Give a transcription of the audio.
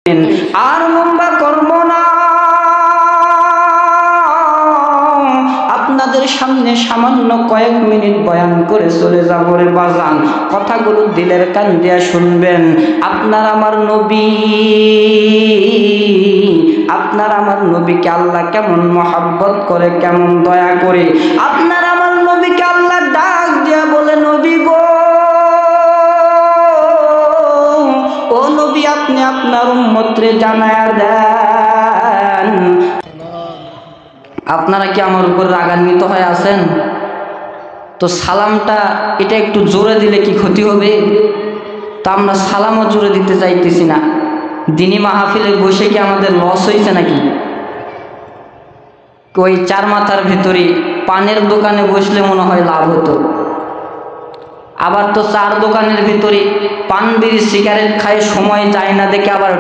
আর লম্বা করব না, আপনাদের সামনে সামান্য কয়েক মিনিট বয়ান করে চলে যাব রে বাজান। কথাগুলো দিলের কান দিয়া শুনবেন। আপনার আমার নবীকে আল্লাহ কেমন মহব্বত করে, কেমন দয়া করে। আপনার আমার নবীকে আল্লাহ ডাক দিয়া বলে, নবী গো, ও নবী, আপনি আপনার উম্মতরে জানায়া দেন। আপনারা কি আমার উপর রাগান্বিত হয়ে আছেন? তো সালামটা এটা একটু জোরে দিলে কি ক্ষতি হবে? তো আমরা সালামও জোরে দিতে চাইতেছি না। দিনী মাহফিলে বসে কি আমাদের লস হয়েছে নাকি? ওই চার মাথার ভিতরে পানের দোকানে বসলে মনে হয় লাভ হতো। আবার তো চার দোকানের ভিতরে পান বিড়ি সিগারেট খায় সময় যায় না দেখে আবার